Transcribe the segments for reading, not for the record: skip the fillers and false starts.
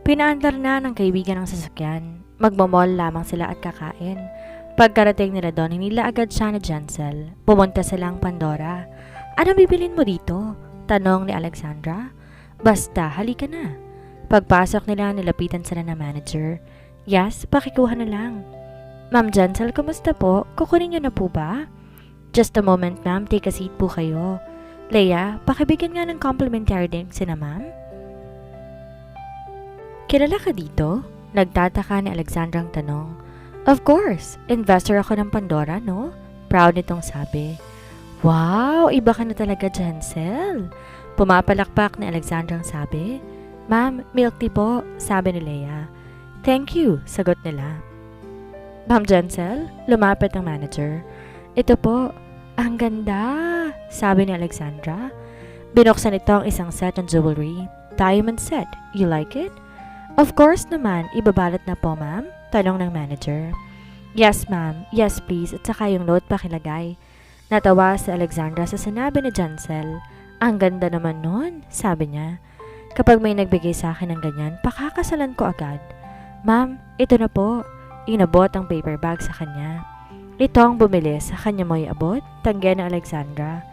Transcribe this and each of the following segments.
Pinaandar na ng kaibigan ang sasakyan. Magmamall lamang sila at kakain. Pagkarating nila doon, hinila agad siya ni Jancel. Pumunta silang Pandora. Anong bibilin mo dito? Tanong ni Alexandra. Basta, halika na. Pagpasok nila, nilapitan sila ng manager. Yes, pakikuha na lang. Ma'am Jancel, kumusta po? Kukunin niyo na po ba? Just a moment, ma'am. Take a seat po kayo. Leia, pakibigyan nga ng complimentary drink sina ma'am. Kilala ka dito? Nagtataka ni Alexandra ang tanong. Of course, investor ako ng Pandora, no? Proud nitong sabi. Wow, iba ka na talaga, Jancel. Pumapalakpak ni Alexandra ang sabi. Ma'am, milk tea po, sabi ni Leia. Thank you, sagot nila. Ma'am Jancel, lumapit ang manager. Ito po, ang ganda, sabi ni Alexandra. Binuksan ito ang isang set ng jewelry. Diamond set, you like it? Of course naman, ibabalot na po ma'am, tanong ng manager. Yes ma'am, yes please, at saka yung note pakilagay. Natawa si Alexandra sa sinabi ni Jancel. Ang ganda naman nun, sabi niya. Kapag may nagbigay sa akin ng ganyan, pakakasalan ko agad. Ma'am, ito na po. Inabot ang paper bag sa kanya. Ito ang bumili, sa kanya mo iabot, tanggihan ng Alexandra.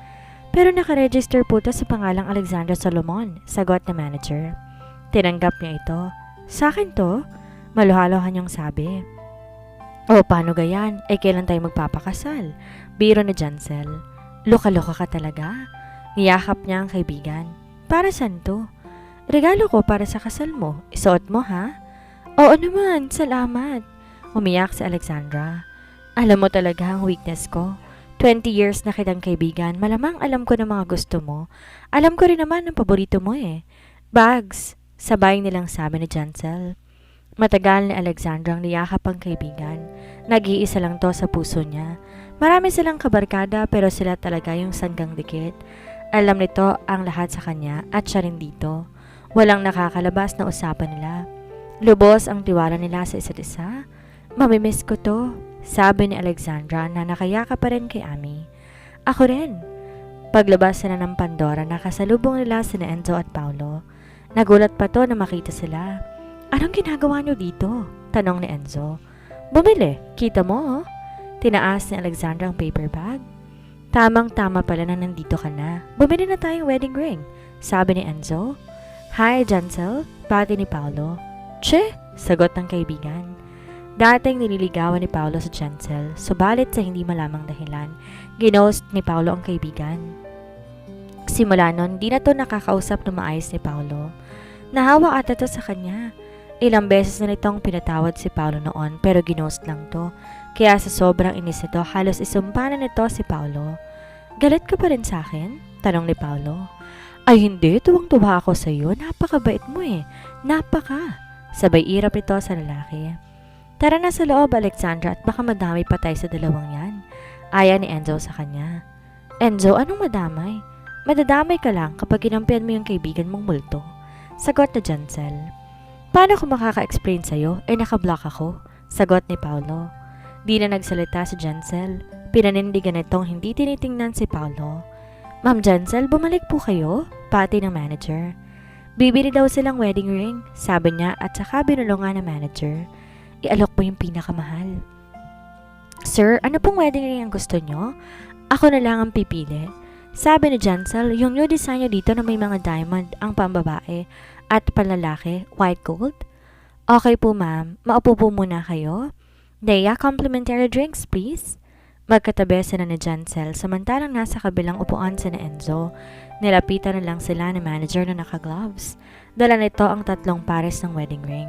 Pero nakaregister po ito sa pangalang Alexandra Solomon, sagot ng manager. Tinanggap niya ito. Sa akin to? Maluhalohan niyang sabi. O paano gayan? Kailan tayo magpapakasal? Biro ni Jancel. Loka-loka ka talaga? Niyakap niya ang kaibigan. Para saan to? Regalo ko para sa kasal mo. Isuot mo ha? Oo naman, salamat. Umiyak si Alexandra. Alam mo talaga ang weakness ko. 20 years na kitang kaibigan, malamang alam ko na mga gusto mo. Alam ko rin naman ang paborito mo eh. Bags, sabay nilang sabi ni Jancel. Matagal ni Alexandra ang niyakap ang kaibigan. Nag-iisa lang to sa puso niya. Marami silang kabarkada pero sila talaga yung sanggang dikit. Alam nito ang lahat sa kanya at siya rin dito. Walang nakakalabas na usapan nila. Lubos ang tiwala nila sa isa't isa. Mamimiss ko to, sabi ni Alexandra na nakayaka pa rin kay Ami. Ako rin. Paglabas sila ng Pandora, nakasalubong nila sina Enzo at Paolo. Nagulat pa to na makita sila. Anong ginagawa niyo dito? Tanong ni Enzo. Bumili, kita mo oh. Tinaas ni Alexandra ang paper bag. Tamang-tama pala na nandito ka na. Bumili na tayong wedding ring, sabi ni Enzo. Hi, Jancel, pati ni Paolo. Che, sagot ng kaibigan. Dating nililigawan ni Paolo sa Jancel, subalit sa hindi malamang dahilan, ginost ni Paolo ang kaibigan. Simula nun, di na to nakakausap na maayos ni Paolo. Nahawa ata to sa kanya. Ilang beses na nitong pinatawad si Paolo noon pero ginost lang to. Kaya sa sobrang inis nito, halos isumpa na nito si Paolo. Galit ka pa rin sa akin? Tanong ni Paolo. Ay hindi, tuwang-tuwa ako sa iyo. Napakabait mo eh. Napaka. Sabay irap ito sa lalaki. Tara na sa loob, Alexandra, at baka madamay pa tayo sa dalawang yan. Aya ni Enzo sa kanya. Enzo, anong madamay? Madadamay ka lang kapag kinampihan mo yung kaibigan mong multo. Sagot na Jancel. Paano ko makaka-explain sa'yo? Nakablock ako. Sagot ni Paolo. Di na nagsalita si Jancel. Pinanindigan itong hindi tinitingnan si Paolo. Ma'am Jancel, bumalik po kayo? Pati ng manager. Bibili daw silang wedding ring, sabi niya at saka binulungan ng manager. Ialok po yung pinakamahal. Sir, ano pong wedding ring ang gusto nyo? Ako na lang ang pipili. Sabi ni Jancel, yung new design nyo dito na may mga diamond ang pambabae at panlalaki, white gold. Okay po ma'am, maupo po muna kayo. Leia, complimentary drinks please. Magkatabi sila ni Jancel samantalang nasa kabilang upuan si na Enzo. Nilapitan na lang sila ni manager na naka-gloves. Dala nito ang 3 pares ng wedding ring.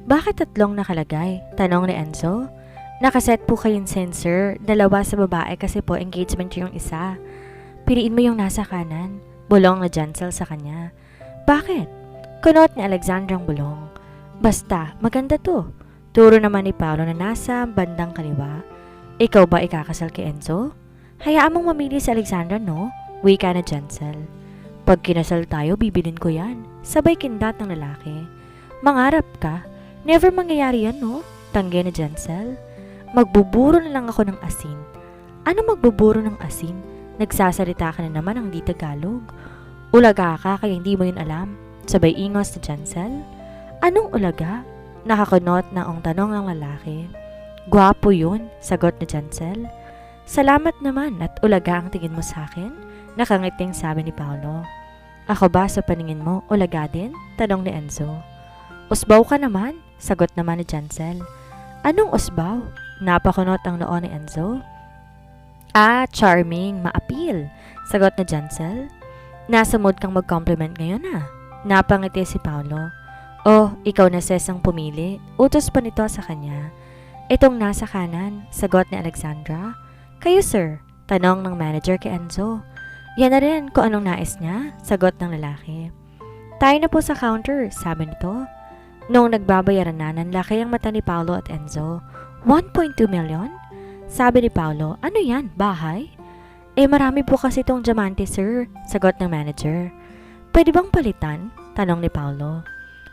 Bakit 3 nakalagay? Tanong ni Enzo. Nakaset po kayong sensor, 2 sa babae kasi po engagement yung isa. Piliin mo yung nasa kanan. Bulong na Jancel sa kanya. Bakit? Kunot ni Alexandra ang bulong. Basta, maganda to. Turo naman ni Paolo na nasa bandang kaliwa. Ikaw ba ikakasal kay Enzo? Hayaan mong mamili si Alexandra, no? Wika na Jancel. Pag kinasal tayo, bibilin ko yan. Sabay kindat ng lalaki. Mangarap ka? Never mangyayari yan, no? Tanggi na Jancel. Magbuburo na lang ako ng asin. Ano magbuburo ng asin? Nagsasalita ka na naman ang di Tagalog. Ulaga ka kaya hindi mo yun alam. Sabay ingos ni Jensel. Anong ulaga? Nakakunot na ang tanong ng lalaki. Gwapo yun, sagot ni Jensel. Salamat naman at ulaga ang tingin mo sa akin, nakangiting sabi ni Paolo. Ako ba sa paningin mo, ulaga din? Tanong ni Enzo. Usbaw ka naman, sagot naman ni Jensel. Anong usbaw? Napakunot ang noo ni Enzo. Charming, maapil, sagot ni Jensel. Nasa mood kang mag-compliment ngayon Napangiti si Paolo. Oh, ikaw na ang pumili. Utos pa nito sa kanya. Itong nasa kanan, sagot ni Alexandra. Kayo sir, tanong ng manager kay Enzo. Yan na rin kung anong nais niya, sagot ng lalaki. Tayo na po sa counter, sabi nito. Noong nagbabayaran na, nanlaki ang mata ni Paolo at Enzo. 1.2 million? Sabi ni Paolo, ano yan, bahay? Marami po kasi itong diamante sir, sagot ng manager. Pwede bang palitan? Tanong ni Paolo.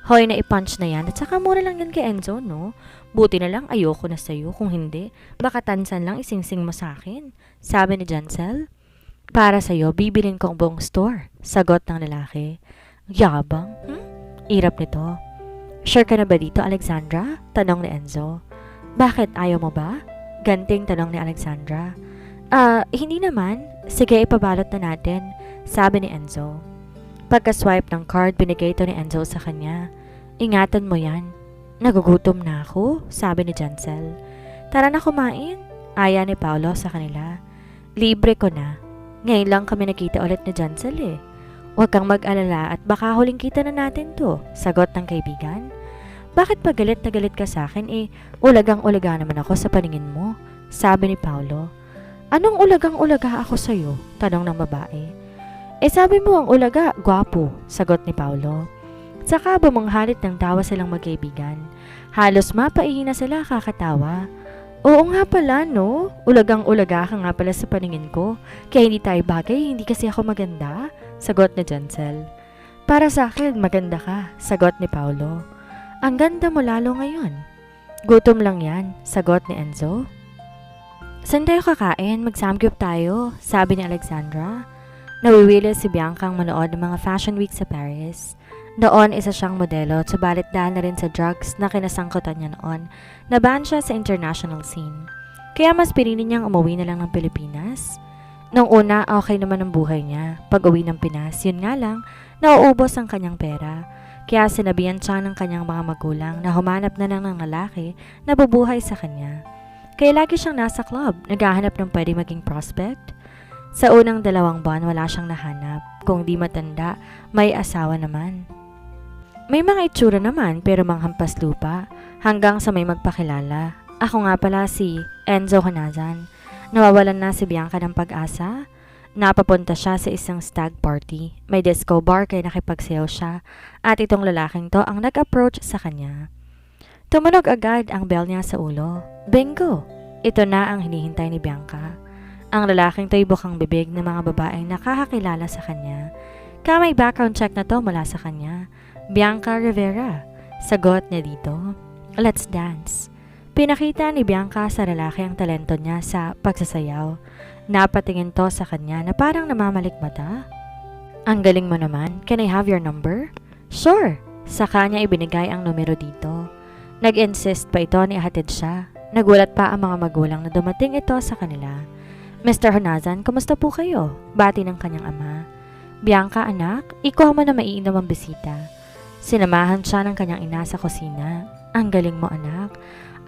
Hoy, na-punch na yan at saka mura lang yan kay Enzo, no? Buti na lang ayoko na sa'yo, kung hindi, baka tansan lang isingsing mo sa akin, sabi ni Jensel. Para sa'yo, bibilin ko ang buong store, sagot ng lalaki. Yabang, Irap nito. Sure ka na ba dito, Alexandra? Tanong ni Enzo. Bakit, ayaw mo ba? Ganting tanong ni Alexandra. Hindi naman. Sige, ipabalot na natin, sabi ni Enzo. Pagka-swipe ng card, binigay ito ni Enzo sa kanya. Ingatan mo yan. Nagugutom na ako, sabi ni Jensel. Tara na kumain, aya ni Paolo sa kanila. Libre ko na. Ngayon lang kami nakita ulit ni Jensel Huwag kang mag-alala at baka huling kita na natin to, sagot ng kaibigan. Bakit pa galit na galit ka sa akin ulagang-ulaga naman ako sa paningin mo, sabi ni Paolo. Anong ulagang-ulaga ako sa'yo? Tanong ng babae. Sabi mo ang ulaga, gwapo, sagot ni Paolo. Saka bumanghalit ng tawa silang magkaibigan. Halos mapaihi na sila kakatawa. Oo nga pala, no? Ulagang-ulaga ka nga pala sa paningin ko. Kaya hindi tayo bagay, hindi kasi ako maganda, sagot ni Jensel. Para sa akin, maganda ka, sagot ni Paolo. Ang ganda mo lalo ngayon. Gutom lang yan, sagot ni Enzo. Saan tayo kakain? Mag-samgyup tayo, sabi ni Alexandra. Nawiwili si Bianca ang manood ng mga fashion week sa Paris. Noon isa siyang modelo, subalit dahil na rin sa drugs na kinasangkutan niya noon, naban siya sa international scene. Kaya mas pinili niyang umuwi na lang ng Pilipinas. Noong una, okay naman ang buhay niya. Pag uwi ng Pinas, yun nga lang, nauubos ang kanyang pera. Kaya sinabihan siya ng kanyang mga magulang na humanap na lang ng lalaki na bubuhay sa kanya. Kaya lagi siyang nasa club, naghahanap ng pwede maging prospect. Sa unang 2 buwan, wala siyang nahanap. Kung di matanda, may asawa naman. May mga itsura naman pero manghampas lupa hanggang sa may magpakilala. Ako nga pala si Enzo Honazan. Nawawalan na si Bianca ng pag-asa. Napapunta siya sa isang stag party. May disco bar kaya nakipagsayaw siya at itong lalaking to ang nag-approach sa kanya. Tumunog agad ang bell niya sa ulo. Bingo! Ito na ang hinihintay ni Bianca. Ang lalaking to'y bukang bibig ng mga babaeng nakakakilala sa kanya. Kaya may background check na to mula sa kanya. Bianca Rivera. Sagot niya dito. Let's dance. Pinakita ni Bianca sa lalaki ang talento niya sa pagsasayaw. Napatingin to sa kanya na parang namamalikmata. Ang galing mo naman. Can I have your number? Sure. Sa kanya ibinigay ang numero dito. Nag-insist pa ito ni ihatid siya. Nagulat pa ang mga magulang na dumating ito sa kanila. Mr. Honazan, kumusta po kayo? Bati ng kanyang ama. Bianca, anak, ikaw mo na maiinom ang bisita. Sinamahan siya ng kanyang ina sa kusina. Ang galing mo, anak.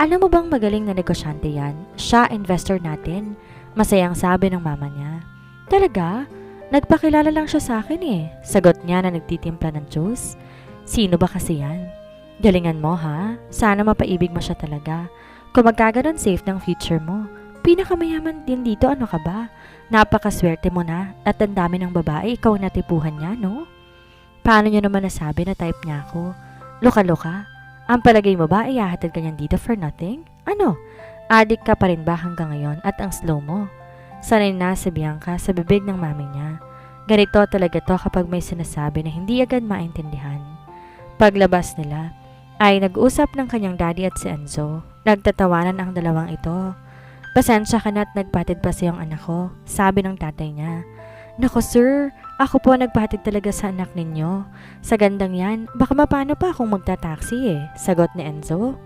Alam mo bang magaling na negosyante yan? Siya, investor natin. Masayang sabi ng mama niya. Talaga? Nagpakilala lang siya sa akin Sagot niya na nagtitimpla ng juice. Sino ba kasi yan? Galingan mo ha? Sana mapaibig mo siya talaga. Kung magkaganon safe ng future mo. Pinakamayaman din dito, ano ka ba? Napakaswerte mo na at ang dami ng babae, ikaw natipuhan niya, no? Paano niyo naman nasabi na type niya ako? Luka-luka? Ang palagay mo ba ay hahatid ka niyan dito for nothing? Ano? Adik ka pa rin ba hanggang ngayon at ang slow mo? Sanay na si Bianca sa bibig ng mami niya. Ganito talaga to kapag may sinasabi na hindi agad maintindihan. Paglabas nila, ay nag-usap ng kanyang daddy at si Enzo. Nagtatawanan ang dalawang ito. Pasensya ka na at nagpatid pa siyang anak ko, sabi ng tatay niya. Nako sir, ako po nagpahatid talaga sa anak ninyo. Sa gandang yan, baka mapano pa akong magta-taxi sagot ni Enzo.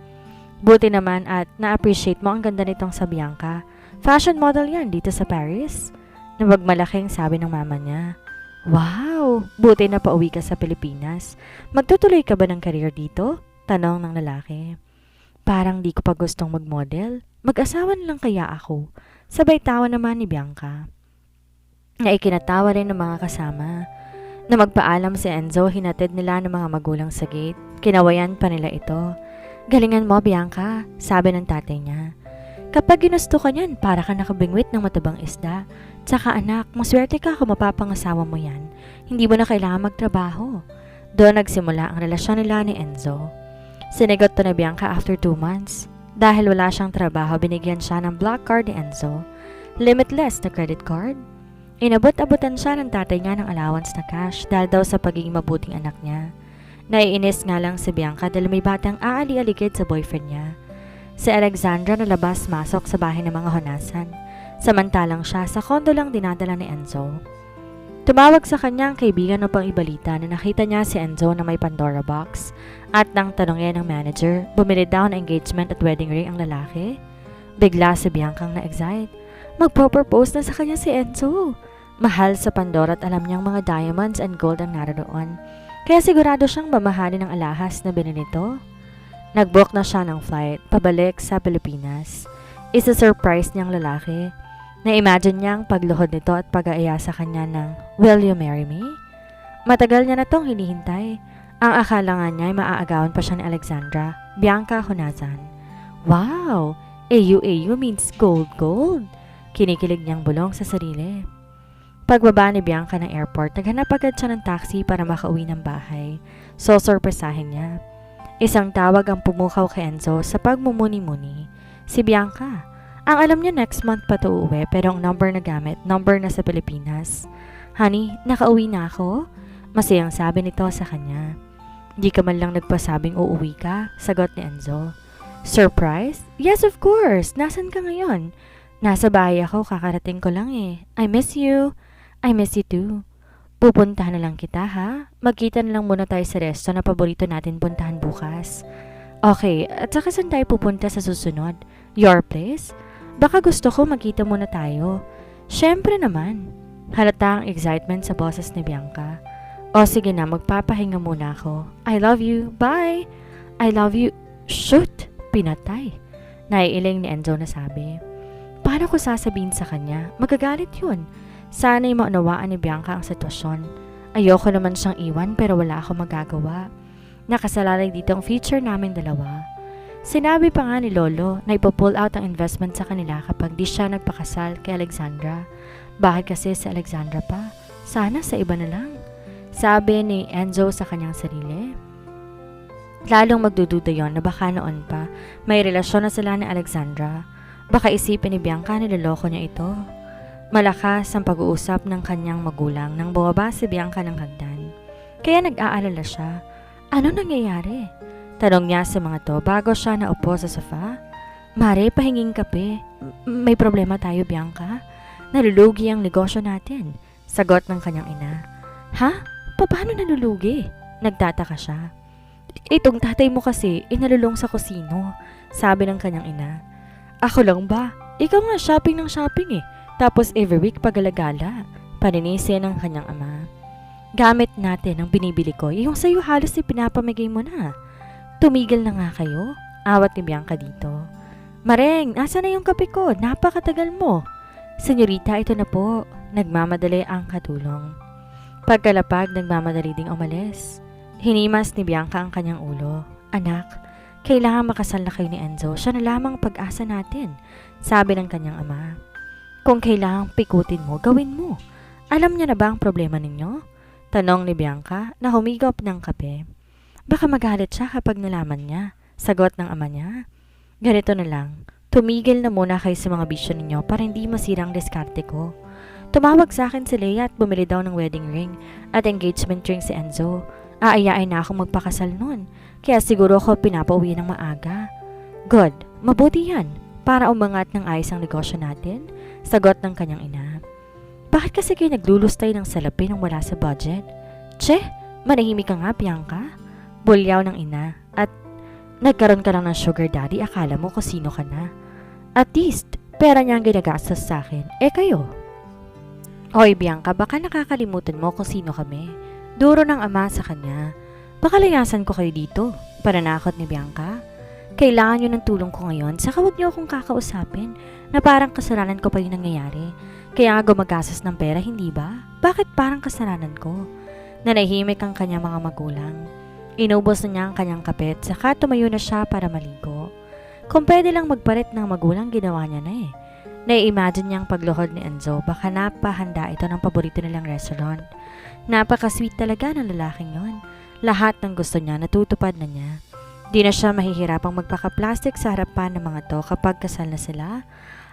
Buti naman at na-appreciate mo ang ganda nitong sa Bianca. Fashion model yan dito sa Paris. Nabagmalaking sabi ng mama niya. Wow, buti na pauwi ka sa Pilipinas. Magtutuloy ka ba ng career dito? Tanong ng lalaki. Parang di ko pa gustong mag-model. Mag-asawa na lang kaya ako. Sabay tawa naman ni Bianca. Na ikinatawa rin ng mga kasama. Na magpaalam si Enzo, hinatid nila ng mga magulang sa gate. Kinawayan pa nila ito. Galingan mo, Bianca, sabi ng tatay niya. Kapag ginusto ka niyan, para ka nakabingwit ng matabang isda. Tsaka anak, maswerte ka kung mapapangasawa mo yan. Hindi mo na kailangan magtrabaho. Doon nagsimula ang relasyon nila ni Enzo. Sinigot to na Bianca after 2 months. Dahil wala siyang trabaho, binigyan siya ng black card ni Enzo. Limitless na credit card. Inabot-abutan siya ng tatay niya ng allowance na cash dahil daw sa pagiging mabuting anak niya. Naiinis nga lang si Bianca dahil may batang aali-aligid sa boyfriend niya. Si Alexandra nalabas-masok sa bahay ng mga honasan. Samantalang siya sa kondo lang dinadala ni Enzo. Tumawag sa kanya ang kaibigan upang ibalita na nakita niya si Enzo na may Pandora box at nang tanongin ng manager, bumili daw ng engagement at wedding ring ang lalaki. Bigla si Bianca ang na-excite. Magpo-propose na sa kanya si Enzo. Mahal sa Pandora at alam niyang mga diamonds and gold ang naroon. Kaya sigurado siyang mamahalin ng alahas na binili nito. Nag-book na siya ng flight pabalik sa Pilipinas. Isa-surprise niyang lalaki. Na-imagine niyang pagluhod nito at pag-aaya sa kanya ng, "Will you marry me?" Matagal niya na tong hinihintay. Ang akala nga niya ay maaagawan pa siya ni Alexandra, Bianca Honazan. Wow! AU means gold. Kinikilig niyang bulong sa sarili. Pagbaba ni Bianca ng airport, naghanap agad siya ng taxi para makauwi ng bahay. So, sorpresahin niya. Isang tawag ang pumukaw kay Enzo sa pagmumuni-muni. Si Bianca. Ang alam niya next month pa to uuwi pero ang number na gamit, number na sa Pilipinas. Honey, nakauwi na ako? Masayang sabi nito sa kanya. Di ka man lang nagpasabing uuwi ka, sagot ni Enzo. Surprise? Yes, of course. Nasaan ka ngayon? Nasa bahay ako, kakarating ko lang I miss you. I miss you too. Pupuntahan na lang kita ha. Magkita na lang muna tayo sa resto na paborito natin puntahan bukas. Okay, at saka saan tayo pupunta sa susunod? Your place? Baka gusto ko magkita muna tayo. Syempre naman. Halata ang excitement sa boses ni Bianca. O sige na, magpapahinga muna ako. I love you. Bye. I love you. Shoot! Pinatay. Naiiling ni Enzo na sabi. Paano ko sasabihin sa kanya? Magagalit yun. Sana'y maunawaan ni Bianca ang sitwasyon. Ayoko naman siyang iwan pero wala akong magagawa. Nakasalalay dito ang future naming dalawa. Sinabi pa nga ni Lolo na ipo-pull out ang investment sa kanila kapag di siya nagpakasal kay Alexandra. Bakit kasi si Alexandra pa? Sana sa iba na lang. Sabi ni Enzo sa kanyang sarili. Lalong magdududa yon na baka noon pa may relasyon na sila ni Alexandra. Baka isipin ni Bianca na niloloko niya ito. Malakas ang pag-uusap ng kanyang magulang nang bumaba si Bianca ng hagdan. Kaya nag-aalala siya. Ano nangyayari? Tanong niya sa mga to bago siya naupo sa sofa. Mare, pahinging kape. May problema tayo, Bianca. Nalulugi ang negosyo natin. Sagot ng kanyang ina. Ha? Paano nalulugi? Nagtataka siya. Itong tatay mo kasi inalulong sa kusino. Sabi ng kanyang ina. Ako lang ba? Ikaw nga shopping ng shopping Tapos every week pagalagala. Paninisi ng kanyang ama. Gamit natin ang binibili ko. Yung sa'yo halos pinapamigay mo na. Tumigil na nga kayo. Awat ni Bianca dito. Mareng, nasa na yung kape ko? Napakatagal mo. Senyorita, ito na po. Nagmamadali ang katulong. Pagkalapag, nagmamadali ding umalis. Hinimas ni Bianca ang kanyang ulo. Anak, kailangan makasal na kayo ni Enzo. Siya na lamang pag-asa natin. Sabi ng kanyang ama. Kung kailangang pikutin mo, gawin mo. Alam niya na ba ang problema ninyo? Tanong ni Bianca na humigop ng kape. Baka magalit siya kapag nalaman niya. Sagot ng ama niya. Ganito na lang. Tumigil na muna kayo sa mga bisyo ninyo para hindi masirang diskarte ko. Tumawag sa akin si Leia at bumili daw ng wedding ring at engagement ring si Enzo. Aayain na akong magpakasal nun. Kaya siguro ko pinapauwi ng maaga. Good. Mabuti yan. Para umangat ng ayos ang negosyo natin. Sagot ng kanyang ina. Bakit kasi kayo naglulustay ng salapi nang wala sa budget? Che, manahimik ka nga, Bianca. Bulyaw ng ina. At nagkaroon ka lang ng sugar daddy, akala mo kung sino ka na. At least, pera niya ang ginagastos sa akin. Kayo? Hoy, Bianca, baka nakakalimutan mo kung sino kami. Duro ng ama sa kanya. Baka layasan ko kayo dito. Pananakot ni Bianca. Kailangan nyo ng tulong ko ngayon, saka huwag nyo akong kakausapin na parang kasalanan ko pa yung nangyayari. Kaya nga gumagastos ng pera, hindi ba? Bakit parang kasalanan ko? Nanahimik ang kanyang mga magulang. Inubos na niya ang kanyang kape, saka tumayo na siya para maligo. Kung pwede lang magpalit ng magulang, ginawa niya na eh. Nai-imagine niyang pagluhod ni Enzo, baka napahanda ito ng paborito nilang restaurant. Napaka-sweet talaga ng lalaking yon. Lahat ng gusto niya natutupad na niya. Di na siya mahihirapang magpaka-plastic sa harapan ng mga to kapag kasal na sila.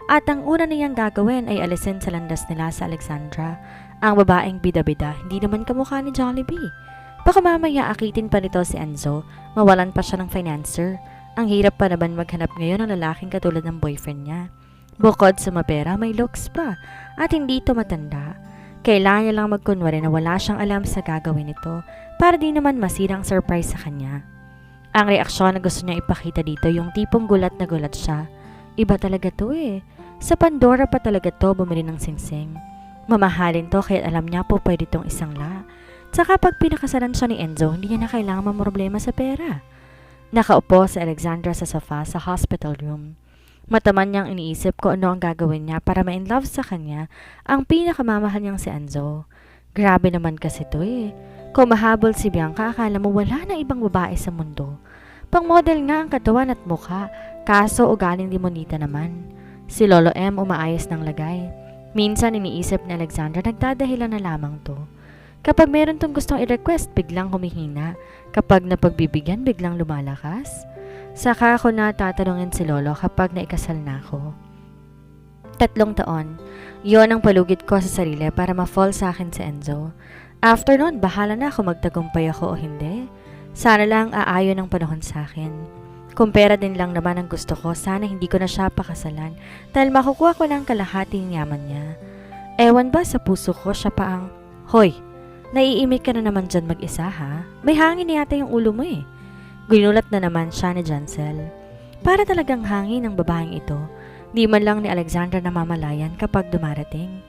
At ang una niyang gagawin ay alisin sa landas nila sa Alexandra, ang babaeng bida-bida, hindi naman kamukha ni Jollibee. Baka mamaya akitin pa nito si Enzo, mawalan pa siya ng financer. Ang hirap pa naman maghanap ngayon ng lalaking katulad ng boyfriend niya. Bukod sa mapera, may looks pa at hindi ito matanda. Kailangan niya lang magkunwari na wala siyang alam sa gagawin nito para di naman masirang surprise sa kanya. Ang reaksyon na gusto niya ipakita dito yung tipong gulat na gulat siya. Iba talaga to eh. Sa Pandora pa talaga to bumili ng singsing. Mamahalin to kaya alam niya po pwede tong isang la. Tsaka pag pinakasalan siya ni Enzo, hindi niya na kailangan mamroblema sa pera. Nakaupo si Alexandra sa sofa sa hospital room. Mataman niyang iniisip ko ano ang gagawin niya para ma-inlove sa kanya ang pinakamamahal niyang si Enzo. Grabe naman kasi to eh. Kung mahabol si Bianca, akala mo wala na ibang babae sa mundo. Pang-model nga ang katawan at mukha, kaso ugaling limonita naman. Si Lolo M umaayos ng lagay. Minsan iniisip ni Alexandra nagdadahilan na lamang to. Kapag meron tong gustong i-request, biglang humihina. Kapag napagbibigyan, biglang lumalakas. Saka ako na tatanungin si Lolo kapag naikasal na ako. 3 taon. Yon ang palugit ko sa sarili para ma-fall sa akin si Enzo. After nun, bahala na ako magtagumpay ako o hindi. Sana lang aayon ang panahon sa akin. Kung pera din lang naman ang gusto ko, sana hindi ko na siya pakasalan dahil makukuha ko ng kalahating yaman niya. Ewan ba sa puso ko siya pa ang, Hoy, naiimik ka na naman dyan mag-isa ha? May hangin yata yung ulo mo eh. Ginulat na naman siya ni Jancel. Para talagang hangin ang babaeng ito. Di man lang ni Alexandra namamalayan kapag dumarating.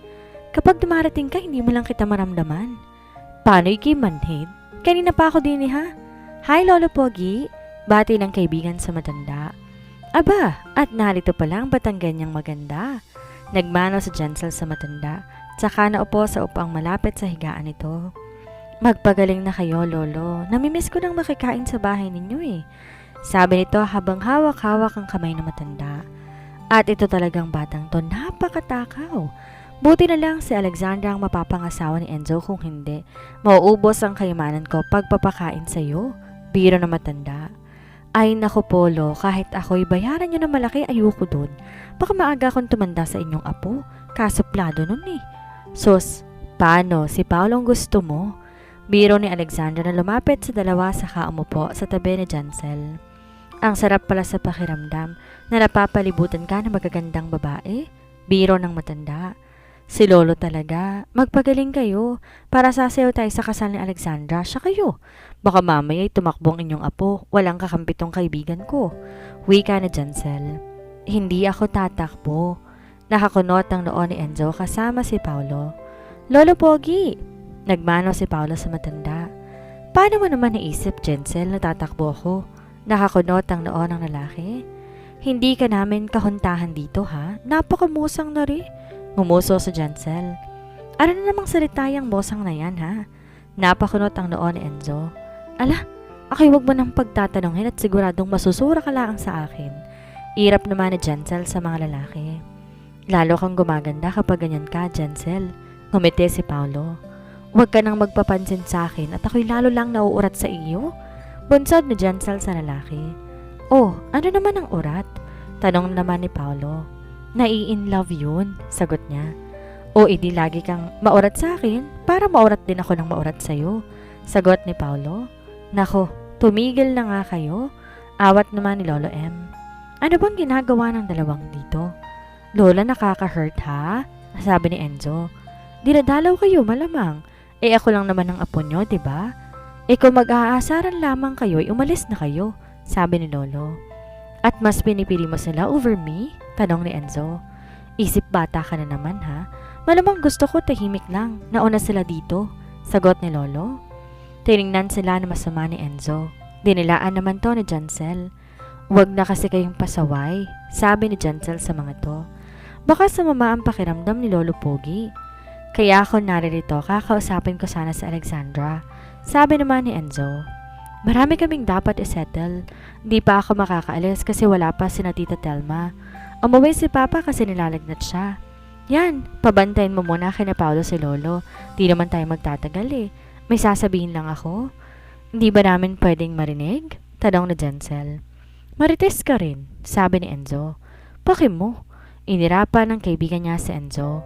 Kapag dumarating ka, hindi mo lang kita maramdaman. Paano ikay manhid? Kanina pa ako din ha? Hi Lolo Pogi, bati ng kaibigan sa matanda. Aba, at narito pa lang ba't ang ganyang maganda? Nagmano si Jancel sa matanda, tsaka naupo sa upang malapit sa higaan nito. Magpagaling na kayo, Lolo. Namimiss ko nang makikain sa bahay ninyo eh. Sabi nito habang hawak-hawak ang kamay ng matanda. At ito talagang batang to, napakatakaw. Buti na lang si Alexandra ang mapapangasawa ni Enzo, kung hindi, mauubos ang kayamanan ko pagpapakain sa'yo. Biro na matanda. Ay nako Polo, kahit ako'y bayaran nyo na malaki, ayoko dun. Baka maaga akong tumanda sa inyong apo. Kasuplado nun eh. Sus, paano? Si Paolo ang gusto mo? Biro ni Alexandra na lumapit sa dalawa saka umupo sa tabi ni Jancel. Ang sarap pala sa pakiramdam na napapalibutan ka ng magagandang babae. Biro ng matanda. Si Lolo talaga. Magpagaling kayo para sasayaw tayo sa kasal ni Alexandra. Siya kayo. Baka mamaya'y tumakbong inyong apo. Walang kakampitong kaibigan ko. Wika ni Jancel. Hindi ako tatakbo. Nakakunot ang noo ni Enzo kasama si Paolo. Lolo Pogi! Nagmano si Paolo sa matanda. Paano mo naman naisip, Jancel, na tatakbo ako? Nakakunot ang noo ng lalaki. Hindi ka namin kahuntahan dito ha? Napakamusang na rin. Ngumuso si Jancel. Ano na namang salita yung bosang na yan ha? Napakunot ang noo ni Enzo. Ala, ako'y wag mo nang pagtatanungin at siguradong masusura ka lang sa akin. Irap naman ni Jancel sa mga lalaki. Lalo kang gumaganda kapag ganyan ka, Jancel. Ngumiti si Paolo. Huwag ka nang magpapansin sa akin at ako'y lalo lang nauurat sa iyo. Bunsod ni Jancel sa lalaki. Oh, ano naman ang urat? Tanong naman ni Paolo. Nai-in-love yun, sagot niya. O edi lagi kang maurat sa akin para maurat din ako ng maurat sa'yo, sagot ni Paolo. Nako, tumigil na nga kayo. Awat naman ni Lolo M. Ano bang ginagawa ng dalawang dito? Lola, nakaka-hurt ha? Sabi ni Enzo. Dinadalaw kayo malamang. Ako lang naman ang apo nyo, diba? Kung mag-aasaran lamang kayo, umalis na kayo, sabi ni Lolo. At mas pinipili mo sila over me? Tanong ni Enzo. Isip bata ka na naman ha? Malamang gusto ko tahimik lang, nauna sila dito, sagot ni Lolo. Tiningnan sila na masama ni Enzo. Dinilaan naman to ni Jancel. Huwag na kasi kayong pasaway, sabi ni Jancel sa mga to. Baka sumama ang pakiramdam ni Lolo Pogi. Kaya ako naririto, kakausapin ko sana si Alexandra, sabi naman ni Enzo. Marami kaming dapat isettle. Di pa ako makakaalis kasi wala pa si Tita Telma. Umuwi si Papa kasi nilalagnat siya. Yan, pabantayin mo muna kina Paolo si Lolo. Di naman tayo magtatagal eh. May sasabihin lang ako. Hindi ba namin pwedeng marinig? Tanong ni Jancel. Marites ka rin, sabi ni Enzo. Pakim mo. Inirapan ng kaibigan niya si Enzo.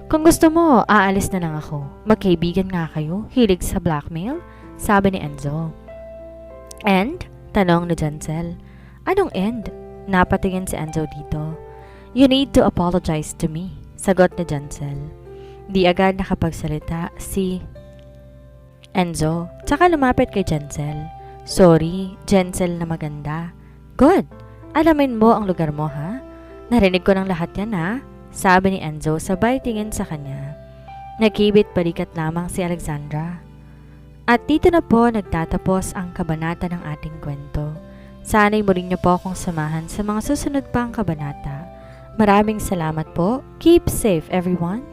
Kung gusto mo, aalis na lang ako. Magkaibigan nga kayo, hilig sa blackmail, sabi ni Enzo. End? Tanong ni Jancel. Anong end? Napatingin si Enzo dito. You need to apologize to me, sagot ni Jancel. Di agad nakapagsalita si Enzo, tsaka lumapit kay Jancel. Sorry, Jancel na maganda. Good. Alamin mo ang lugar mo ha? Narinig ko ng lahat yan ha? Sabi ni Enzo sabay tingin sa kanya. Nagkibit balikat lamang si Alexandra. At dito na po nagtatapos ang kabanata ng ating kwento. Sana'y muli niyo po akong samahan sa mga susunod pang kabanata. Maraming salamat po. Keep safe everyone.